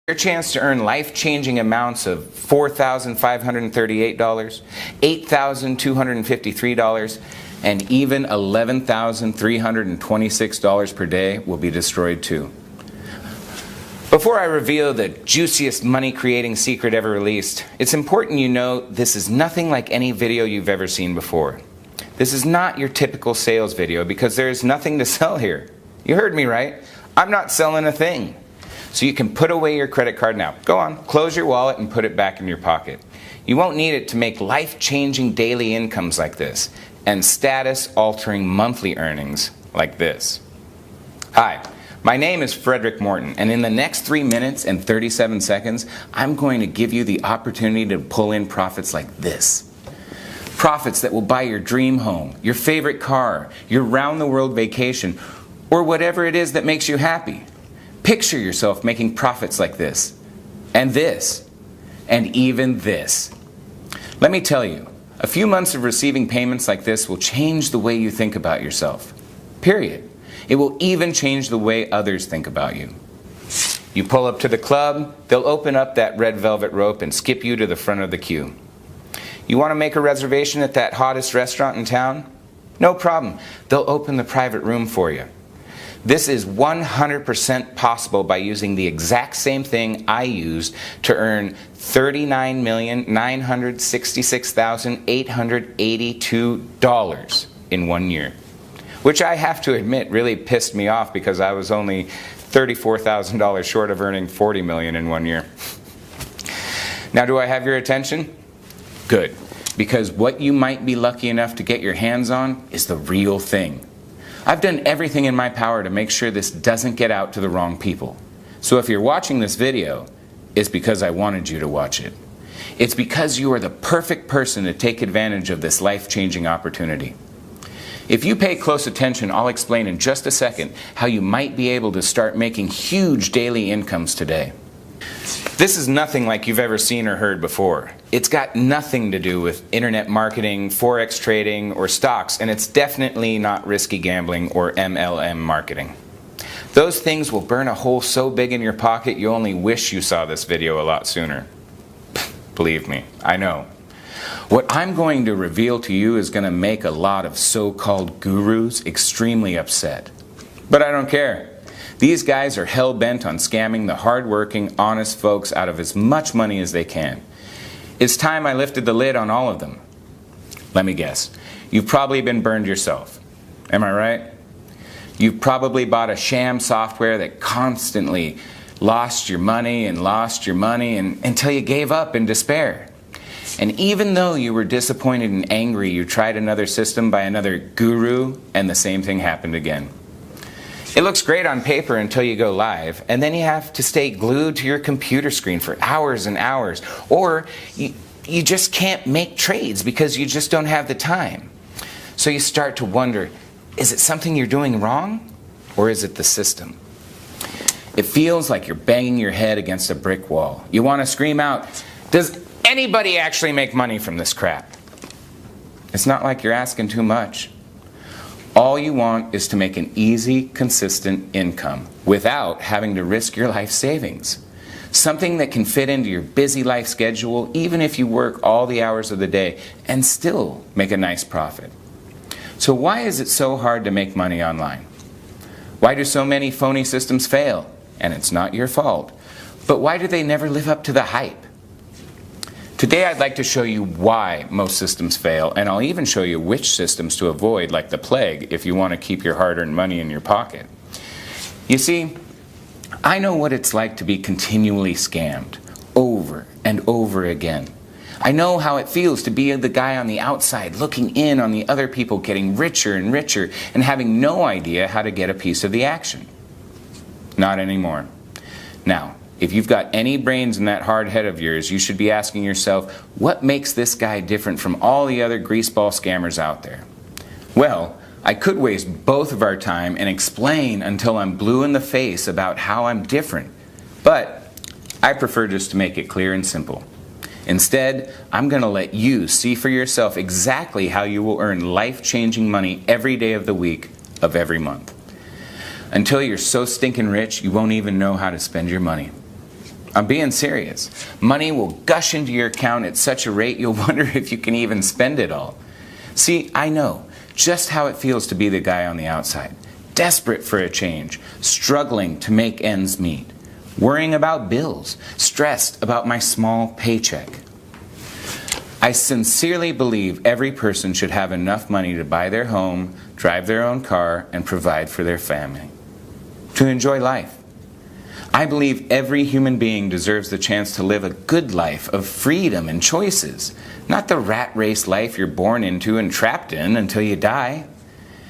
Your chance to earn life-changing amounts of $4,538, $8,253, and even $11,326 per day will be destroyed too. Before I reveal the juiciest money-creating secret ever released, it's important you know this is nothing like any video you've ever seen before. This is not your typical sales video because there is nothing to sell here. You heard me right. I'm not selling a thing. So you can put away your credit card now. Go on, close your wallet and put it back in your pocket. You won't need it to make life-changing daily incomes like this and status-altering monthly earnings like this. Hi, my name is Frederick Morton, and in the next 3 minutes and 37 seconds, I'm going to give you the opportunity to pull in profits like this. Profits that will buy your dream home, your favorite car, your round-the-world vacation, or whatever it is that makes you happy. Picture yourself making profits like this, and even this. Let me tell you, a few months of receiving payments like this will change the way you think about yourself. Period. It will even change the way others think about you. You pull up to the club, they'll open up that red velvet rope and skip you to the front of the queue. You want to make a reservation at that hottest restaurant in town? No problem. They'll open the private room for you. This is 100% possible by using the exact same thing I used to earn $39,966,882 in 1 year. Which I have to admit really pissed me off because I was only $34,000 short of earning $40 million in 1 year. Now, do I have your attention? Good, because what you might be lucky enough to get your hands on is the real thing. I've done everything in my power to make sure this doesn't get out to the wrong people. So if you're watching this video, it's because I wanted you to watch it. It's because you are the perfect person to take advantage of this life-changing opportunity. If you pay close attention, I'll explain in just a second how you might be able to start making huge daily incomes today. This is nothing like you've ever seen or heard before. It's got nothing to do with internet marketing, forex trading, or stocks, and it's definitely not risky gambling or MLM marketing. Those things will burn a hole so big in your pocket you only wish you saw this video a lot sooner. Believe me, I know. What I'm going to reveal to you is going to make a lot of so-called gurus extremely upset. But I don't care. These guys are hell-bent on scamming the hard-working, honest folks out of as much money as they can. It's time I lifted the lid on all of them. Let me guess. You've probably been burned yourself. Am I right? You've probably bought a sham software that constantly lost your money until you gave up in despair. And even though you were disappointed and angry, you tried another system by another guru, and the same thing happened again. It looks great on paper until you go live, and then you have to stay glued to your computer screen for hours and hours, or you just can't make trades because you just don't have the time. So you start to wonder, is it something you're doing wrong, or is it the system? It feels like you're banging your head against a brick wall. You want to scream out, does anybody actually make money from this crap? It's not like you're asking too much. All you want is to make an easy, consistent income without having to risk your life savings. Something that can fit into your busy life schedule even if you work all the hours of the day and still make a nice profit. So why is it so hard to make money online? Why do so many phony systems fail? And it's not your fault. But why do they never live up to the hype? Today I'd like to show you why most systems fail, and I'll even show you which systems to avoid like the plague if you want to keep your hard-earned money in your pocket. You see, I know what it's like to be continually scammed, over and over again. I know how it feels to be the guy on the outside looking in on the other people getting richer and richer and having no idea how to get a piece of the action. Not anymore. Now, if you've got any brains in that hard head of yours, you should be asking yourself, what makes this guy different from all the other greaseball scammers out there? Well, I could waste both of our time and explain until I'm blue in the face about how I'm different, but I prefer just to make it clear and simple. Instead, I'm going to let you see for yourself exactly how you will earn life-changing money every day of the week of every month. Until you're so stinking rich, you won't even know how to spend your money. I'm being serious. Money will gush into your account at such a rate you'll wonder if you can even spend it all. See, I know just how it feels to be the guy on the outside, desperate for a change, struggling to make ends meet, worrying about bills, stressed about my small paycheck. I sincerely believe every person should have enough money to buy their home, drive their own car, and provide for their family, to enjoy life. I believe every human being deserves the chance to live a good life of freedom and choices, not the rat race life you're born into and trapped in until you die.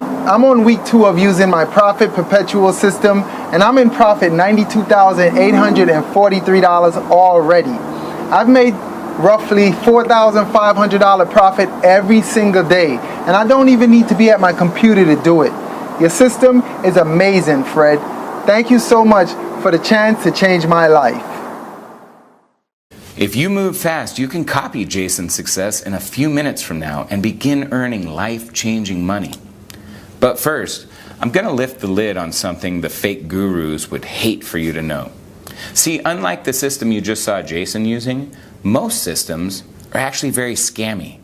I'm on week 2 of using my Profit Perpetual system, and I'm in profit $92,843 already. I've made roughly $4,500 profit every single day, and I don't even need to be at my computer to do it. Your system is amazing, Fred. Thank you so much for the chance to change my life. If you move fast, you can copy Jason's success in a few minutes from now and begin earning life-changing money. But first, I'm going to lift the lid on something the fake gurus would hate for you to know. See, unlike the system you just saw Jason using, most systems are actually very scammy.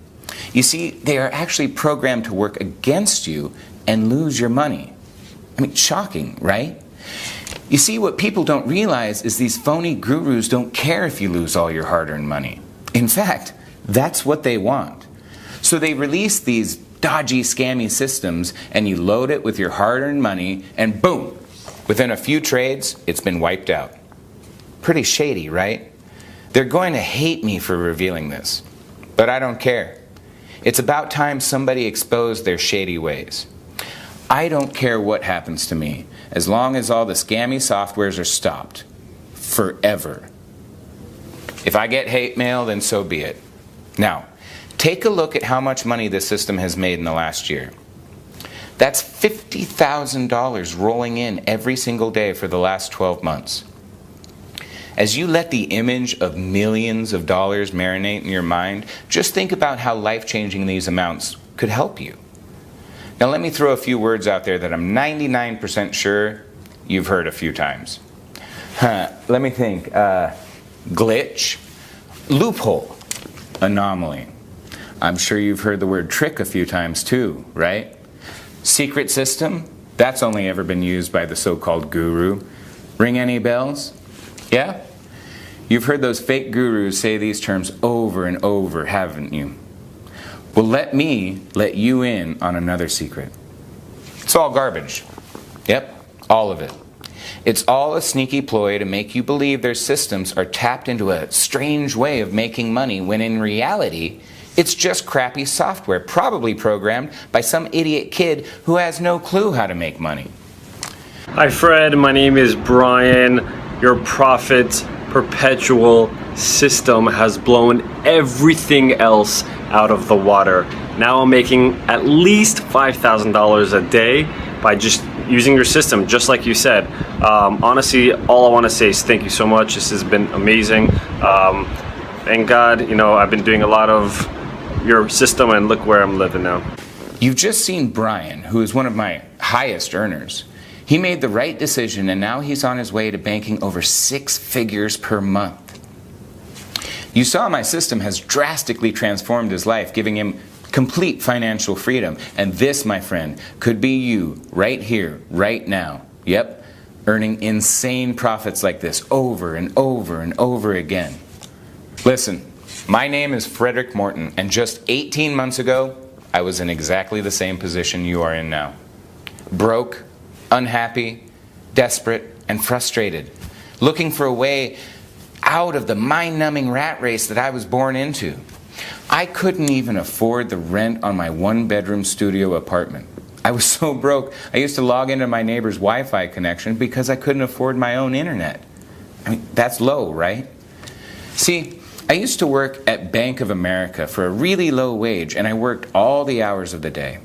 You see, they are actually programmed to work against you and lose your money. I mean, shocking, right? You see, what people don't realize is these phony gurus don't care if you lose all your hard-earned money. In fact, that's what they want. So they release these dodgy, scammy systems, and you load it with your hard-earned money, and boom, within a few trades, it's been wiped out. Pretty shady, right? They're going to hate me for revealing this, but I don't care. It's about time somebody exposed their shady ways. I don't care what happens to me, as long as all the scammy softwares are stopped. Forever. If I get hate mail, then so be it. Now, take a look at how much money this system has made in the last year. That's $50,000 rolling in every single day for the last 12 months. As you let the image of millions of dollars marinate in your mind, just think about how life-changing these amounts could help you. Now let me throw a few words out there that I'm 99% sure you've heard a few times. Let me think. Glitch, loophole, anomaly. I'm sure you've heard the word trick a few times too, right? Secret system, that's only ever been used by the so-called guru. Ring any bells? Yeah? You've heard those fake gurus say these terms over and over, haven't you? Well, let me let you in on another secret. It's all garbage. Yep, all of it. It's all a sneaky ploy to make you believe their systems are tapped into a strange way of making money, when in reality, it's just crappy software, probably programmed by some idiot kid who has no clue how to make money. Hi Fred, my name is Brian. Your Profit Perpetual system has blown everything else out of the water. Now I'm making at least $5,000 a day by just using your system, just like you said. Honestly, all I want to say is thank you so much. This has been amazing. Thank God, I've been doing a lot of your system, and look where I'm living now. You've just seen Brian, who is one of my highest earners. He made the right decision, and now he's on his way to banking over 6 figures per month. You saw my system has drastically transformed his life, giving him complete financial freedom. And this, my friend, could be you right here, right now. Yep, earning insane profits like this over and over and over again. Listen, my name is Frederick Morton, and just 18 months ago, I was in exactly the same position you are in now. Broke, unhappy, desperate, and frustrated, looking for a way out of the mind-numbing rat race that I was born into. I couldn't even afford the rent on my 1-bedroom studio apartment. I was so broke, I used to log into my neighbor's Wi-Fi connection because I couldn't afford my own internet. I mean, that's low, right? See, I used to work at Bank of America for a really low wage, and I worked all the hours of the day.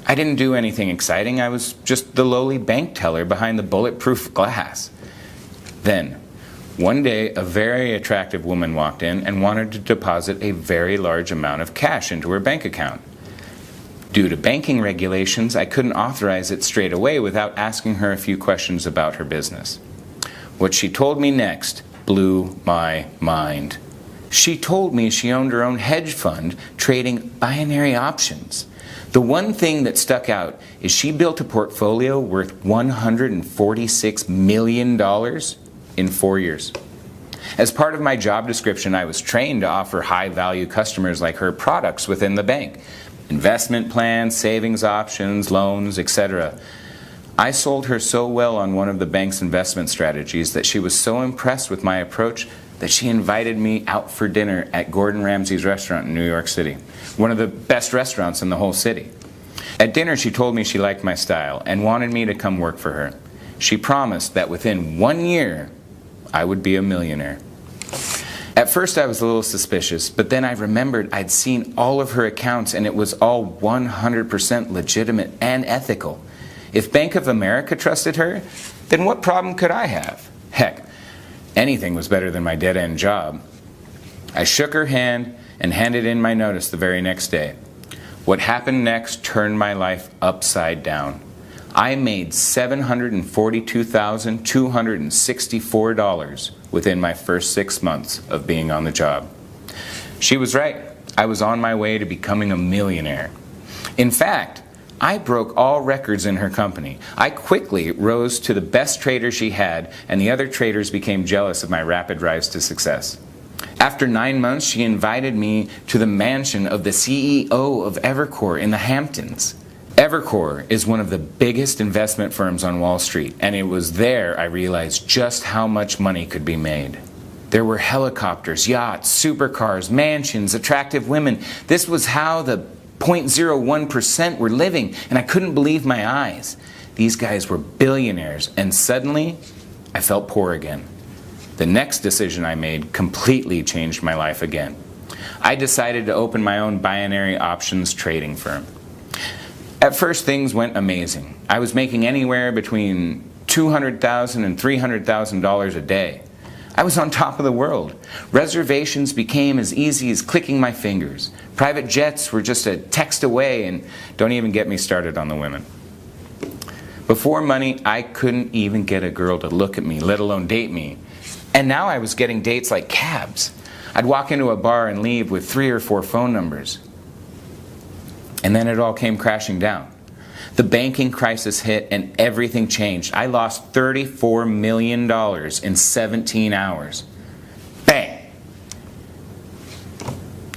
I didn't do anything exciting. I was just the lowly bank teller behind the bulletproof glass. Then, one day, a very attractive woman walked in and wanted to deposit a very large amount of cash into her bank account. Due to banking regulations, I couldn't authorize it straight away without asking her a few questions about her business. What she told me next blew my mind. She told me she owned her own hedge fund trading binary options. The one thing that stuck out is she built a portfolio worth $146 million in 4 years. As part of my job description, I was trained to offer high-value customers like her products within the bank. Investment plans, savings options, loans, etc. I sold her so well on one of the bank's investment strategies that she was so impressed with my approach that she invited me out for dinner at Gordon Ramsay's restaurant in New York City, one of the best restaurants in the whole city. At dinner, she told me she liked my style and wanted me to come work for her. She promised that within 1 year, I would be a millionaire. At first I was a little suspicious, but then I remembered I'd seen all of her accounts and it was all 100% legitimate and ethical. If Bank of America trusted her, then what problem could I have? Heck, anything was better than my dead-end job. I shook her hand and handed in my notice the very next day. What happened next turned my life upside down. I made $742,264 within my first 6 months of being on the job. She was right. I was on my way to becoming a millionaire. In fact, I broke all records in her company. I quickly rose to the best trader she had, and the other traders became jealous of my rapid rise to success. After 9 months, she invited me to the mansion of the CEO of Evercore in the Hamptons. Evercore is one of the biggest investment firms on Wall Street, and it was there I realized just how much money could be made. There were helicopters, yachts, supercars, mansions, attractive women. This was how the 0.01% were living, and I couldn't believe my eyes. These guys were billionaires, and suddenly I felt poor again. The next decision I made completely changed my life again. I decided to open my own binary options trading firm. At first, things went amazing. I was making anywhere between $200,000 and $300,000 a day. I was on top of the world. Reservations became as easy as clicking my fingers. Private jets were just a text away, and don't even get me started on the women. Before money, I couldn't even get a girl to look at me, let alone date me. And now I was getting dates like cabs. I'd walk into a bar and leave with 3 or 4 phone numbers. And then it all came crashing down. The banking crisis hit and everything changed. I lost $34 million in 17 hours. Bang!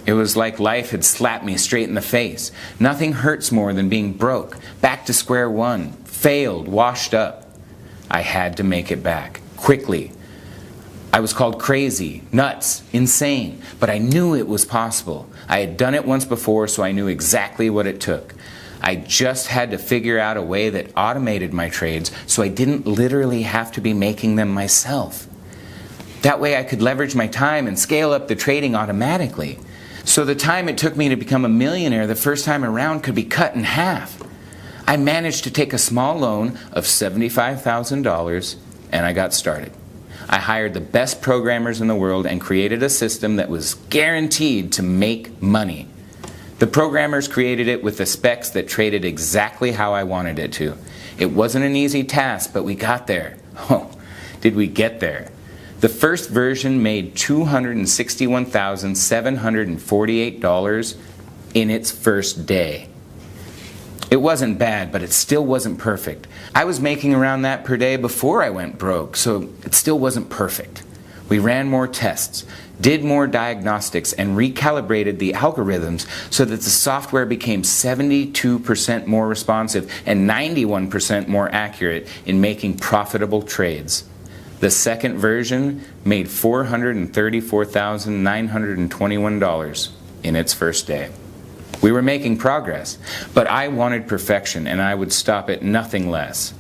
It was like life had slapped me straight in the face. Nothing hurts more than being broke, back to square one, failed, washed up. I had to make it back, quickly. I was called crazy, nuts, insane, but I knew it was possible. I had done it once before, so I knew exactly what it took. I just had to figure out a way that automated my trades so I didn't literally have to be making them myself. That way I could leverage my time and scale up the trading automatically. So the time it took me to become a millionaire the first time around could be cut in half. I managed to take a small loan of $75,000 and I got started. I hired the best programmers in the world and created a system that was guaranteed to make money. The programmers created it with the specs that traded exactly how I wanted it to. It wasn't an easy task, but we got there. Oh, did we get there? The first version made $261,748 in its first day. It wasn't bad, but it still wasn't perfect. I was making around that per day before I went broke, so it still wasn't perfect. We ran more tests, did more diagnostics, and recalibrated the algorithms so that the software became 72% more responsive and 91% more accurate in making profitable trades. The second version made $434,921 in its first day. We were making progress, but I wanted perfection and I would stop at nothing less.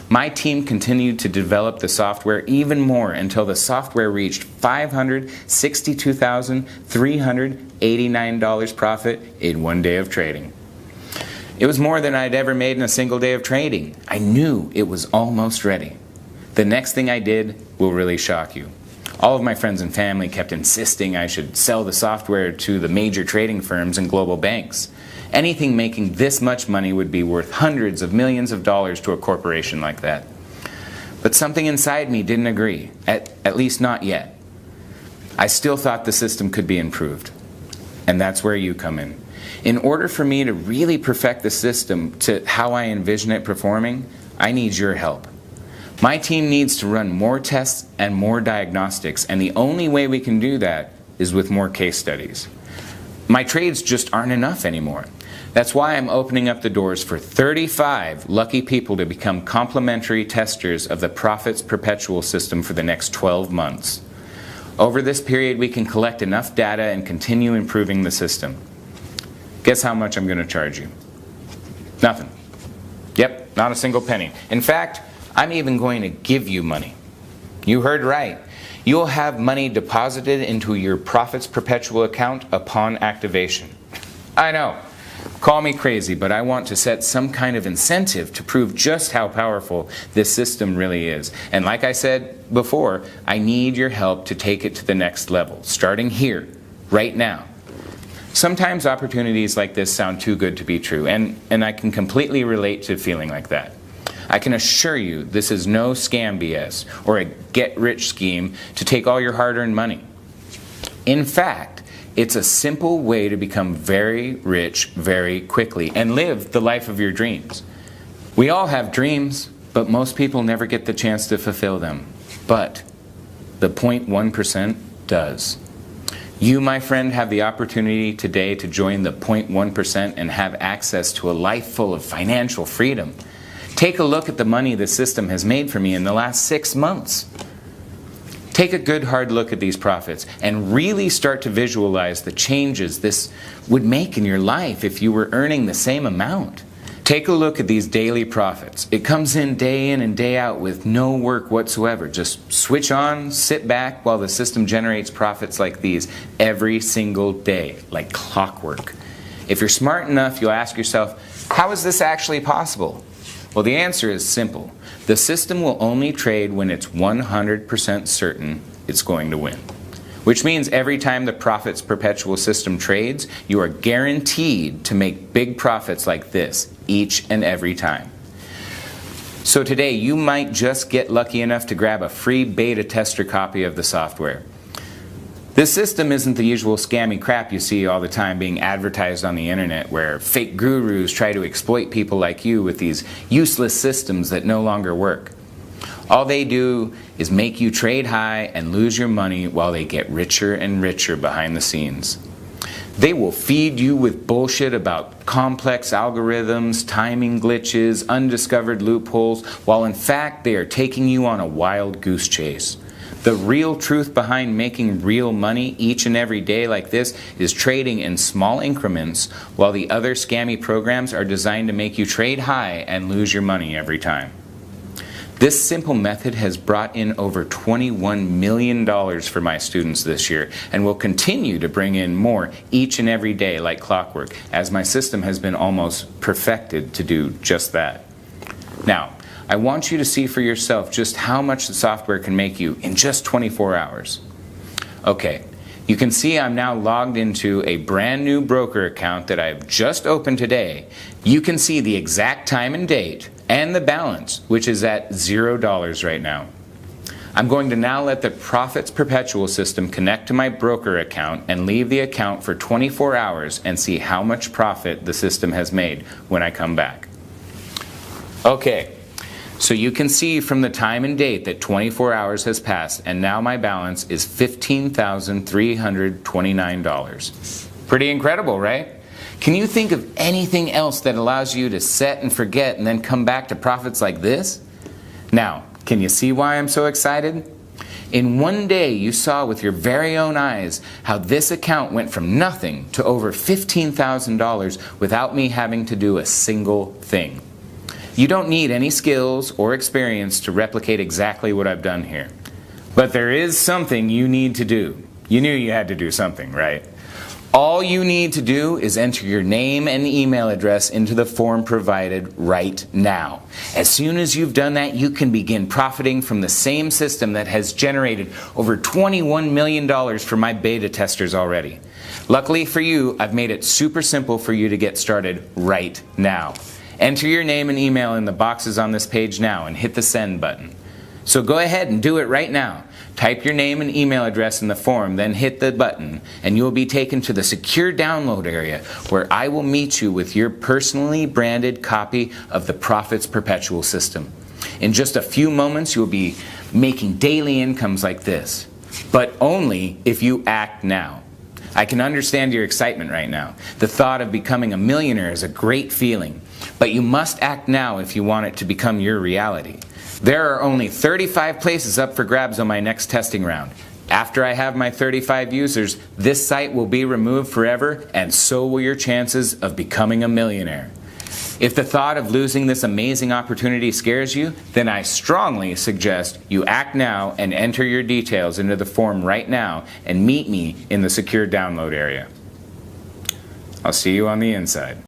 My team continued to develop the software even more until the software reached $562,389 profit in 1 day of trading. It was more than I'd ever made in a single day of trading. I knew it was almost ready. The next thing I did will really shock you. All of my friends and family kept insisting I should sell the software to the major trading firms and global banks. Anything making this much money would be worth hundreds of millions of dollars to a corporation like that. But But something inside me didn't agree, at least not yet. I still thought the system could be improved. And that's where you come in. In order for me to really perfect the system to how I envision it performing, I need your help. My team needs to run more tests and more diagnostics, and the only way we can do that is with more case studies. My trades just aren't enough anymore. That's why I'm opening up the doors for 35 lucky people to become complimentary testers of the Profits Perpetual system for the next 12 months. Over this period, we can collect enough data and continue improving the system. Guess how much I'm going to charge you? Nothing. Yep, not a single penny. In fact, I'm even going to give you money. You heard right. You'll have money deposited into your Profits Perpetual account upon activation. I know. Call me crazy, but I want to set some kind of incentive to prove just how powerful this system really is. And like I said before, I need your help to take it to the next level, starting here, right now. Sometimes opportunities like this sound too good to be true, and I can completely relate to feeling like that. I can assure you this is no scam BS or a get-rich scheme to take all your hard-earned money. In fact, it's a simple way to become very rich very quickly and live the life of your dreams. We all have dreams, but most people never get the chance to fulfill them. But the 0.1% does. You, my friend, have the opportunity today to join the 0.1% and have access to a life full of financial freedom. Take a look at the money the system has made for me in the last 6 months. Take a good hard look at these profits and really start to visualize the changes this would make in your life if you were earning the same amount. Take a look at these daily profits. It comes in and day out with no work whatsoever. Just switch on, sit back while the system generates profits like these every single day, like clockwork. If you're smart enough, you'll ask yourself, how is this actually possible? Well, the answer is simple. The system will only trade when it's 100% certain it's going to win. Which means every time the Profits Perpetual system trades, you are guaranteed to make big profits like this each and every time. So today, you might just get lucky enough to grab a free beta tester copy of the software. This system isn't the usual scammy crap you see all the time being advertised on the internet, where fake gurus try to exploit people like you with these useless systems that no longer work. All they do is make you trade high and lose your money while they get richer and richer behind the scenes. They will feed you with bullshit about complex algorithms, timing glitches, undiscovered loopholes, while in fact they are taking you on a wild goose chase. The real truth behind making real money each and every day like this is trading in small increments, while the other scammy programs are designed to make you trade high and lose your money every time. This simple method has brought in over $21 million for my students this year and will continue to bring in more each and every day like clockwork, as my system has been almost perfected to do just that. Now, I want you to see for yourself just how much the software can make you in just 24 hours. Okay, you can see I'm now logged into a brand new broker account that I've just opened today. You can see the exact time and date and the balance, which is at $0 right now. I'm going to now let the Profits Perpetual system connect to my broker account and leave the account for 24 hours and see how much profit the system has made when I come back. Okay, so you can see from the time and date that 24 hours has passed, and now my balance is $15,329. Pretty incredible, right? Can you think of anything else that allows you to set and forget and then come back to profits like this? Now, can you see why I'm so excited? In one day, you saw with your very own eyes how this account went from nothing to over $15,000 without me having to do a single thing. You don't need any skills or experience to replicate exactly what I've done here. But there is something you need to do. You knew you had to do something, right? All you need to do is enter your name and email address into the form provided right now. As soon as you've done that, you can begin profiting from the same system that has generated over $21 million for my beta testers already. Luckily for you, I've made it super simple for you to get started right now. Enter your name and email in the boxes on this page now and hit the send button. So go ahead and do it right now. Type your name and email address in the form, then hit the button, and you will be taken to the secure download area where I will meet you with your personally branded copy of the Profits Perpetual system. In just a few moments, you will be making daily incomes like this, but only if you act now. I can understand your excitement right now. The thought of becoming a millionaire is a great feeling, but you must act now if you want it to become your reality. There are only 35 places up for grabs on my next testing round. After I have my 35 users, this site will be removed forever, and so will your chances of becoming a millionaire. If the thought of losing this amazing opportunity scares you, then I strongly suggest you act now and enter your details into the form right now and meet me in the secure download area. I'll see you on the inside.